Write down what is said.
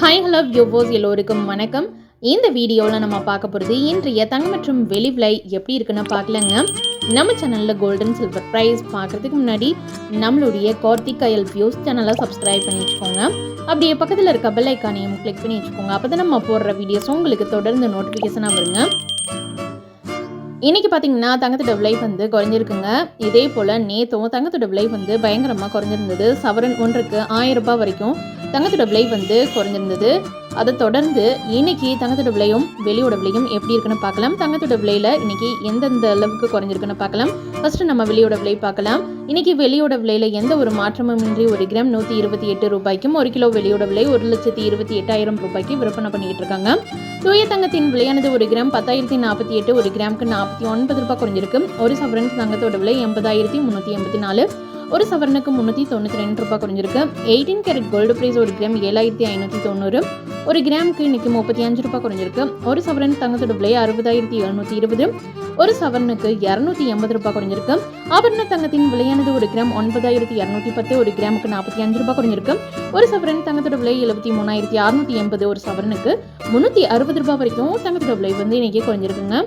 Hi hello viewers எல்லோருக்கும் வணக்கம். இந்த வீடியோவில் நம்ம பார்க்க போகிறது இன்றைய தங்கம் மற்றும் வெள்ளி விலை எப்படி இருக்குன்னு பார்க்கலங்க. நம்ம சேனலில் கோல்டன் சில்வர் ப்ரைஸ் பார்க்குறதுக்கு முன்னாடி நம்மளுடைய கார்த்திக் கயல் வியூஸ் சேனலை சப்ஸ்கிரைப் பண்ணி வச்சுக்கோங்க. அப்படியே பக்கத்தில் இருக்க பெல் ஐக்கானையும் கிளிக் பண்ணி வச்சுக்கோங்க. அப்போ தான் நம்ம போடுற வீடியோஸ் உங்களுக்கு தொடர்ந்து நோட்டிஃபிகேஷனாக வருங்க. இன்றைக்கி பார்த்தீங்கன்னா தங்கத்தோட விலை குறைஞ்சிருக்குங்க. இதே போல் நேற்றும் தங்கத்தோட விலை பயங்கரமாக குறைஞ்சிருந்தது. சவரன் ஒன்றுக்கு 1000 ரூபாய் வரைக்கும் தங்கத்தோட விலை குறைஞ்சிருந்தது. அதை தொடர்ந்து இன்னைக்கு தங்கத்தோட விலையும் வெளியோட விலையும் எப்படி இருக்குன்னு பார்க்கலாம். தங்கத்தோட விலையில் இன்னைக்கு எந்தெந்த அளவுக்கு குறைஞ்சிருக்குன்னு பார்க்கலாம். ஃபர்ஸ்ட் நம்ம வெளியோட விலை பார்க்கலாம். இன்னைக்கு வெளியோட விலையில் எந்த ஒரு மாற்றமும் இன்றி 1 கிராம் 128 ரூபாய்க்கும் 1 கிலோ வெளியோட விலை 1,28,000 ரூபாய்க்கு விற்பனை பண்ணிக்கிட்டு இருக்காங்க. தூய தங்கத்தின் விலையானது 1 கிராம் 10,048, 1 கிராமுக்கு 49 ரூபாய் குறைஞ்சிருக்கு. ஒரு சவரன் தங்கத்தோட விலை 80,384, ஒரு சவரனுக்கு 392 ரூபாய் குறைஞ்சிருக்கு. 18 கேரட் கோல்டு பிரைஸ் 1 கிராம் 7,590, 1 கிராமுக்கு இன்னைக்கு 35 ரூபாய் குறைஞ்சிருக்கு. ஒரு சவரன் தங்கத்தோட விலை 60,720, ஒரு சவரனுக்கு 280 ரூபாய் குறைஞ்சிருக்கு. ஆபரண தங்கத்தின் விலையானது 1 கிராம் 9,210, 1 கிராமுக்கு 45 ரூபாய் குறைஞ்சிருக்கு. ஒரு சவரன் தங்கத்தோட விலை 73,680, ஒரு சவரனுக்கு 360 ரூபாய் வரைக்கும் தங்கத்தோட விலை இன்னைக்கு குறைஞ்சிருக்குங்க.